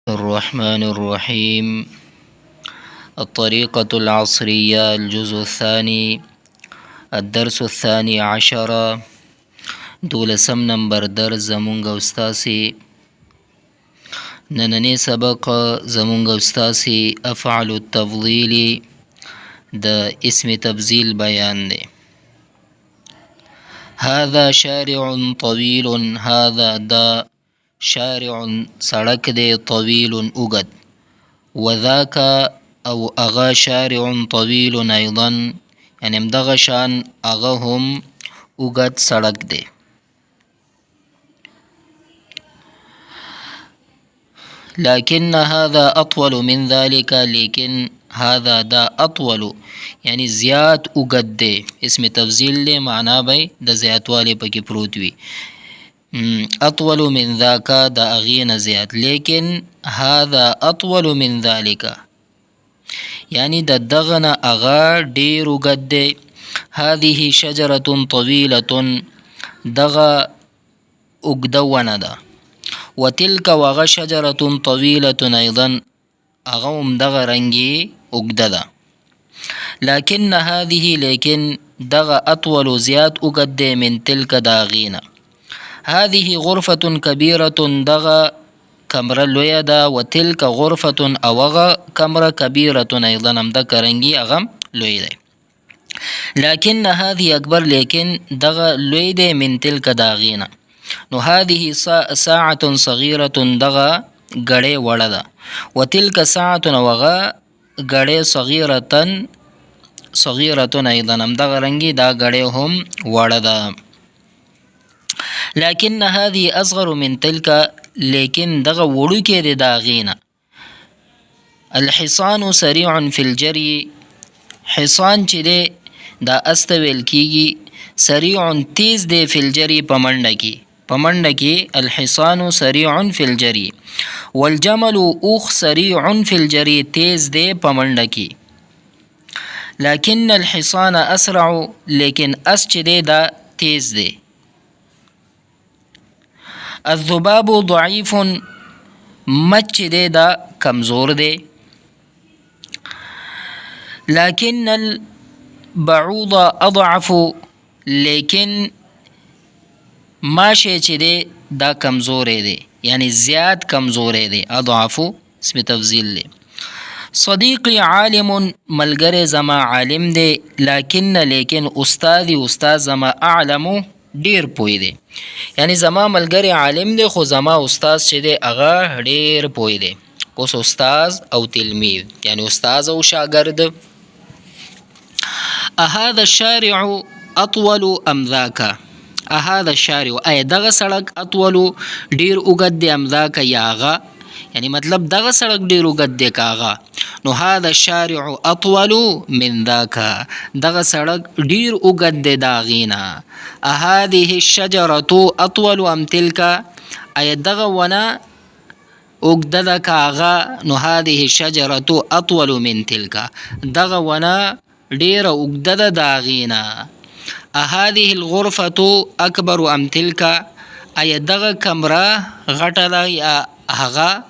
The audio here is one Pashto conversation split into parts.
الرحمن الرحيم. الطريقة العصرية، الجزء الثاني، الدرس الثاني عشر. دولسم نمبر درس زمونږ استاسي. نننی سبق زمونږ استاسي افعل التفضيل د اسم تبذيل بیان دی. هذا شارع طويل، هذا دا شارع سړک دی، طويل اوږد، وذاك او اغا شارع طويل ايضا، یعنی همدغه شان اغا هم اوږد سړک دی. لكن هذا اطول من ذلك، لیکن هذا دا اطول یعنی زیات اوږد دی. اسم تفضیل دی، معنا به د زیاتوالی پکې پروت وي. اطول من ذاك دا اغین زیات، لیکن هذا اطول من ذلك یعنی د دغنه اغا ډیر اوږد دی. هذه شجرة طويلة، دغه اوږده ونه ده. وتلك وغه شجرة طويلة ايضا، اغا هم دغه رنګي اوږده ده. لكن هذه، لیکن دغه اطول زیات اوږد دی من تلك دا غینه. هذه غرفة كبيرة، دغه کمره لویه ده. وتلك غرفة اوغه کمره كبيرة ايضا، هم د کرنګي اغم لوی دی. لكن هذه اکبر، لیکن دغه لوی دی من تلك دا غینه. نو هذه ساعة صغيرة، دغه غړې وړه ده. وتلك ساعة اوغه غړې صغيرة ايضا، هم دغه رنګي دا غړې هم وړه ده. لكن هذه اصغر من تلك، لیکن دغه وړوکی دی دا غینه. الحصان سريع في الجري، حصان چې دی دا استویل کیږي. سریع تیز دی فی الجری، پمنډه کې الحصان سریع فی الجری. والجمل اوخ سریع فی الجری، تیز دی پمنډه کې. لكن الحصان اسرع، لیکن اس چې دی دا تیز دی. الذباب ضعیف، مچ دی دا کمزور دی. لكن البعوض اضعف، لیکن ماشه چې دی دا کمزوری دی، یعنی زیاد کمزوری دی. اضعف اسم تفضیل دی. صدیقی عالم، ملګری زما عالم دی. لیکن استاد زما اعلم، ډیر پوی دی. یعنی زما ملګری عالم دی، خو زما استاد چې دی هغه ډیر پوی دی. اوس استاد او تلمیذ، یعنی استاد او شاګرد. اهذا الشارع اطول ام ذاك، اهذا الشارع ای دغه سړک اطول ډیر اوږد دی، ام ذاك یا هغه، یعنی مطلب دغه سړک ډیر اوږد دی که هغه. نو هذا الشارع اطول من ذاك، دغه سړک ډیر اوږد دی دا غینه. هذه الشجرة اطول ام تلك، ای دغه ونه اوږده ده که هغه. نو هذه الشجرة اطول من تلك، دغه ونه ډیره اوږده ده دا غینه. هذه الغرفة اکبر ام تلك، ای دغه کمره غټه ده یا هغه.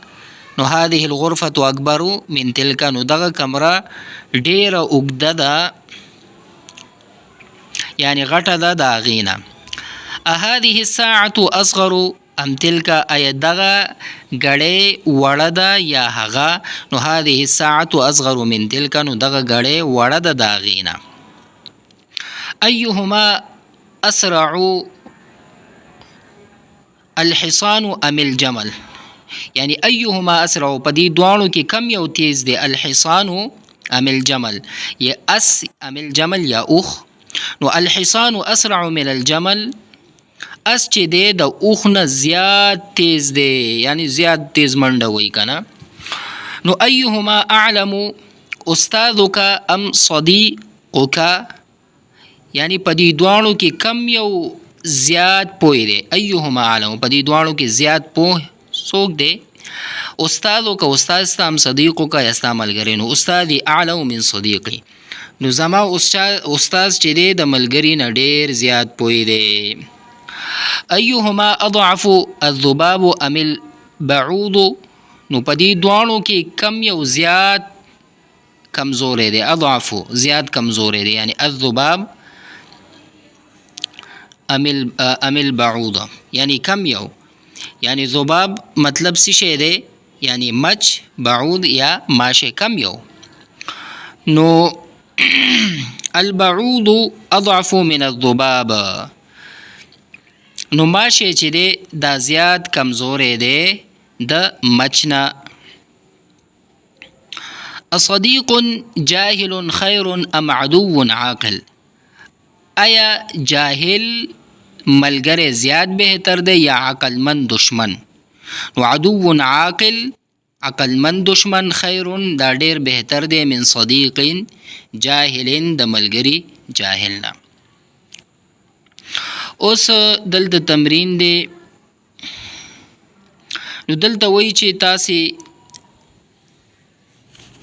نو هذه الغرفة اکبر من تلك، نو دغه کمره ډیره اوږده ده یعنی غټه ده دا غینه. هذه الساعة اصغر ام تلك، ای دغه غړې وړه ده یا هغه. نو هذه الساعة اصغر من تلك، نو دغه غړې وړه ده دا غینه. ايهما اسرع، الحصان ام الجمل، یعنی ايهما اسرع، په دې دوانو کې کم یو تیز دی. الحصان ام الجمل، یا اس ام الجمل یا اوخ. نو الحصان اسرع من الجمل، اس چې دی د اوخ نه زیات تیز دی، یعنی زیات تیز منډه وی کنه. نو ايهما اعلم، استاذک ام صديقک، یعنی په دې دوانو کې کم یو زیات پوه دی. ايهما اعلم، په دې دوانو کې زیات پوه څوک دی؟ استاذک، استاد ستا، ام صديقک یا ستا ملګری. نو استادی اعلم من صديقي، نو زما استاد چې دی د ملګری نه ډیر زیات پوه دی. ايهما اضعف، الذباب ام البعوض، نو په دې دواړو کې کم یو زیات کمزوری دی. اضعفو زیات کمزوری دی، یعنی الذباب ام البعوضه، یعنی کم یو. یعنی ذباب مطلب څه شی دی؟ یعنی مچ، بعوض یا ماشه، کم یو. نو البعوض اضعف من الذباب، نو ماشه چې دی دا زیات کمزوری دی د مچنا. اصدیق جاهل خیر ام عدو عاقل، آیا جاهل ملګری زیات بهتر دی یا عقل مند دشمن؟ نو عدو عاقل، عقل مند دشمن، خیر دا ډیر بهتر دی من صدیق جاهل د ملګری جاهل نه. اوس دلته تمرین دی. نو دلته وایي چې تاسې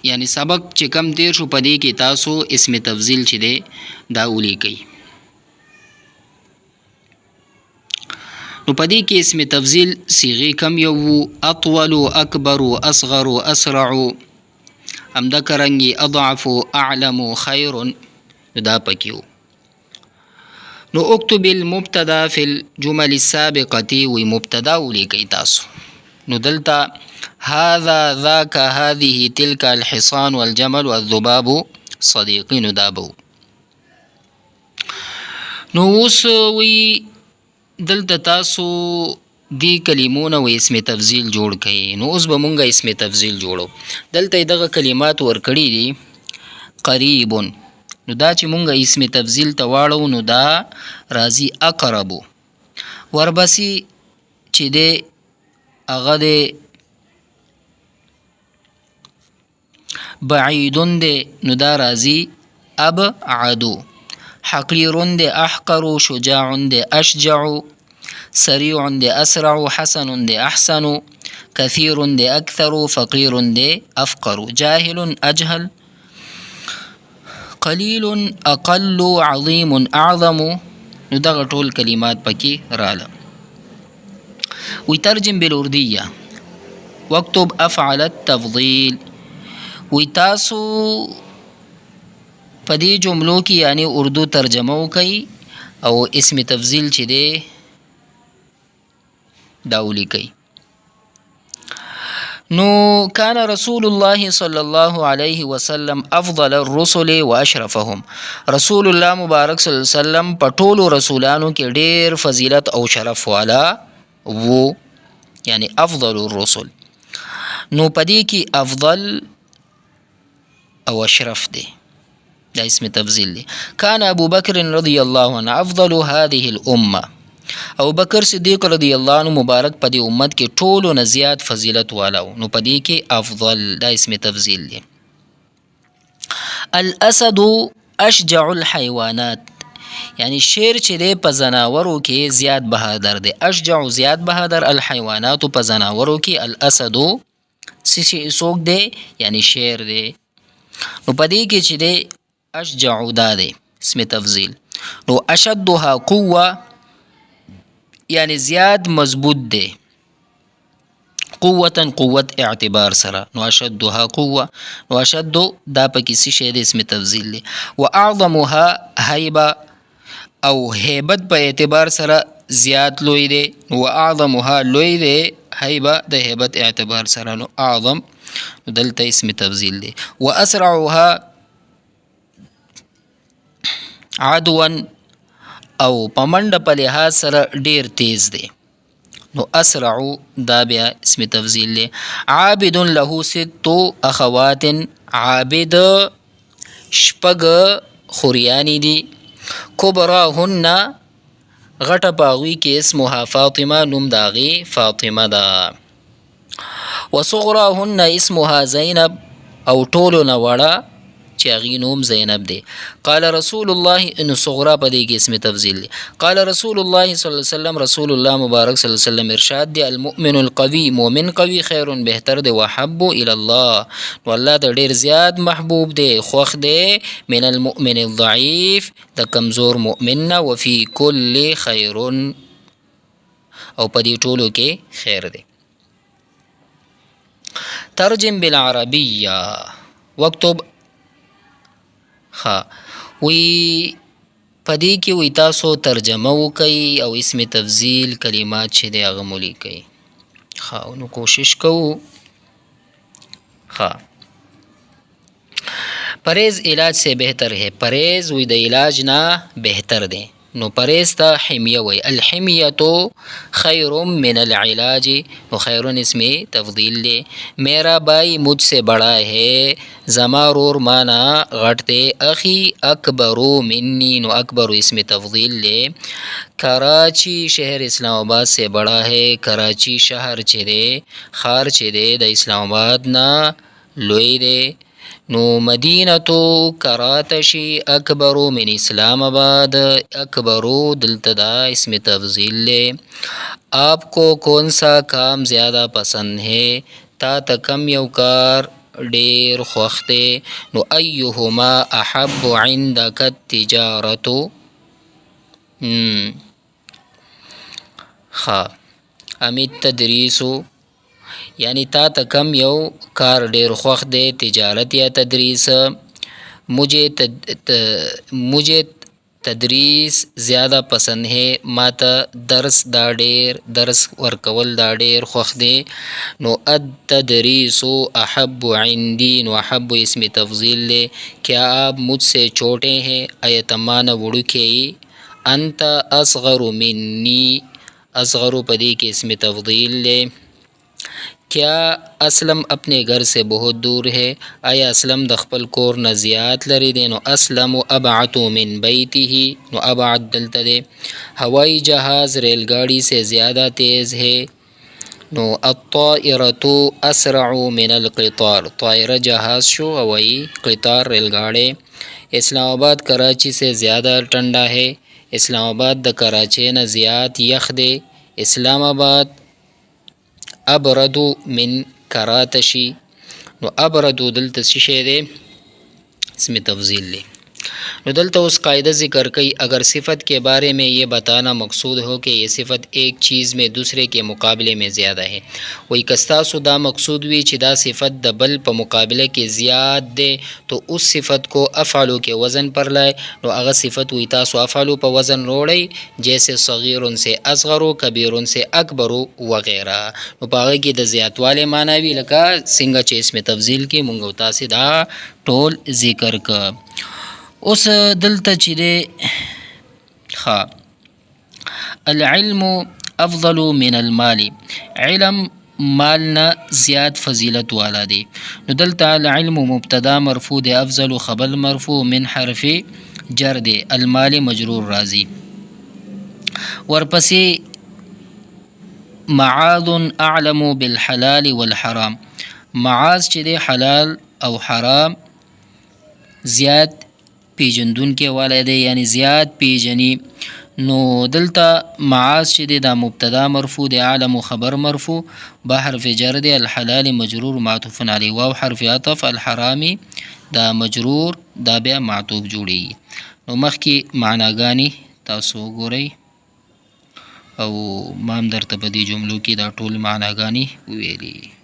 یعنی سبق چې کم تیر شو په دې کې تاسو اسم تفضیل چې دی دا ولیکئ. نو په دې کې اسم تفضیل صیغې کم یو وو، اطول، اکبر، اصغر، اسرع، همدغه رنګې اضعف، اعلم، خیر، دا پکې وو. نو اکتب المبتدا فی الجمل السابقه، وی مبتدا ولیکئ تاسو. نو دلته هذا ذاك هذه تلك الحصان والجمل والذباب صديقي، نو دا به. نو اوس وی دلته تاسو دی کلمونه و اسم تفضیل جوړ کړئ. نو اوس به مونږ اسم تفضیل جوړو. دلته دغه کلمات ورکړي دي. قریب، نو دا چې مونږ اسم تفضیل ته واړو نو دا راځي اقرب. وربسې چې دی هغه دی بعیدون دی، نو دا راځي ابعدو. حقیرون دی احقر، شجاعون دی اشجع، سریعون دی اسرع، حسن دی احسن، کثیرون دی اکثر، فقیرون دی افقر، جاهل اجهل، قلیل اقل، عظیم اعظم. نو دغه ټول کلمات پکې رااله. وی ترجم بالاردیه واکتب افعل التفضیل. وی تاسو په دې جملو کې یعنی اردو ترجمه وکئ او اسم تفضیل چې دی دا ولیکئ. نو کان رسول الله صلی الله علیه وسلم افضل الرسل واشرفهم، رسول الله مبارک صلی الله علیه وسلم په ټولو رسولانو کې ډیر فضیلت او شرف والا وو، یعنی افضل الرسل. نو په دې کې افضل او اشرف دی، دا اسم تفضیل دی. کان ابو بکر رضی الله عنه افضل هذه الامه، ابو بکر صدیق رضی الله عنه مبارک په دې امت کې ټولو نه زیات فضیلت والا و. نو په دې کې افضل دا اسم تفضیل دی. الاسد اشجع الحیوانات، یعنی شیر چې دی په زناورو کې زیات بهادر دی. اشجع زیات بهادر، الحیوانات په زناورو کې، الاسد څوک دی؟ یعنی شیر دی. نو په دې کې چې دی اشجع دا دی اسم تفضیل. نو اشدها قوه، یعنی زیاد مضبوط دی. قوتا قوت اعتبار سره، نو اشدها قوه. نو اشد دا پکې څه شی دی؟ اسم تفضیل دی. و اعظمها هیبه، او هیبت په اعتبار سره زیات لوی دی. و اعظمها لوی دی، هیبه د هیبت اعتبار سره، نو اعظم دلته اسم تفضیل دی. و اسرعها عدوا، او په منډه په لحاظ سره ډیر تیز دی. نو اسرع دا بیا اسم تفضیل دی. عابد له ست اخوات، عابد شپږ خوریانی دي. کبراهن غټه پاغوی کې اسمها فاطمه، نوم داغي فاطمه ده. وصغراهن اسمها زینب، او ټولو نه وړه چې هغې نوم زینب دی. قال رسول الله، ان صغرا په دې کې اسم تفضیل دی. قال رسول الله صلی الله علیه وسلم، رسول الله مبارک صلی الله علیه وسلم ارشاد دی، المؤمن القوي، مؤمن قوي، خیر بهتر دی، وحب الى الله، نو الله ته ډیر زیات محبوب دی، خوښ دی، من المؤمن الضعیف، د کمزور مؤمن نه، وفي کل خیر، او په دې ټولو کې خیر دی. ترجم بالعربیه واکتب. ها وی پدې کې وی تاسو ترجمه وکئ او اسم تفضیل کلمات چې دی هغه مو لیکئ. ها نو کوشش کوو. ها پرهیز علاج سے بہتر ہے. پرهیز وی د علاج نه بهتر دی. نو پرهیز ته حمیه وی. الحمیه خیر من العلاج. نو خیرون اسم تفضیل دی. میرا بھائی مجھ سے بڑا ہے. زما رور مانا غټ دی. اخی اکبرو منی. نو اکبرو اسم تفضیل دی. کراچی شہر اسلام آباد سے بڑا ہے. کراچی شہر چې دی ښار چې دی د اسلام آباد نه لوی دی. نو مدینتو کراتشی اکبرو من اسلام آباد. اکبرو دلته دا اسم تفضیل لے. آپ کو کون سا کام زیادہ پسند ہے. تا تا کم یو کار ډیر خوښ دی. نو ایهما احب عندك التجارتو. ها امید تدریسو یعنی تا تا کم یو کار ډیر خوښ دی تجارت یا تدریس. مجھے تدریس زیادہ پسند ہے. ما ته درس دا ډیر درس ورکول دا ډیر خوښ دی. نو التدریسو احب عندی. نو احب اسم تفضیل لے. کیا آپ مجھ سے چھوٹے ہیں. ایت مانا وړوکی. انت اصغر منی. اصغر پدې کې اسم تفضیل لے. کیا اسلم اپنے گھر سے بہت دور ہے. آیا اسلم د خپل کور نه زیات لري دی. نو اسلم ابعد من بیته. نو ابعد دلته دی. ہوائی جہاز ریل گاڑی سے زیادہ تیز ہے. نو الطائرة اسرع من القطار. طائرہ جہاز شو ہوائی قطار ریل گاڑی. اسلام آباد کراچی سے زیادہ ٹھنڈا ہے. اسلام آباد د کراچی نه زیات یخ دی. اسلام آباد ابردو من کراتشی. نو ابردو دلته څه شی دی اسم تفضیل لی. نو دلته اس قاعدہ ذکر کئی. اگر صفت کے بارے میں یہ بتانا مقصود ہو کہ یہ صفت ایک چیز میں دوسرے کے مقابلے میں زیادہ ہے. وہی کستاسو دا مقصود وی چې دا صفت د بل په مقابله کې زیاد دی تو اس صفت کو افعلو کے وزن پر لائے. نو اگر صفت وی تاسو افعلو په وزن روڑی جیسے صغیر سے اصغرو کبیر سے اکبرو وغیرہ. نو پاغه کې د زیاتواله معنی وی لکه څنګه چې اسم تفضیل کې مونږ تاسو دا ټول ذکر ک. اوس دلته چې دی ها العلم افضل من المال. علم مالنا زیاد فضیلت والا دی. نو دلته العلم مبتدا مرفوع دی. افضل خبر مرفوع من حرف جر دی. المال مجرور راضی. ورپسې معاذ اعلم بالحلال والحرام. معاذ چې دی حلال او حرام زیاد پیجندون کې والا دی یعنی زیاد پیجنی. نو دلته معاذ چې دی دا مبتدا مرفوع دی. اعلم خبر مرفوع با حرف جر دی. الحلال مجرور معطوف علی واو حرف عطف. الحرامی دا مجرور دا بیا معطوف جوړیږي. نو مخکې معناګانی تاسو وګورئ او ما هم درته په دې جملو کې دا ټول معناګانی ویلي.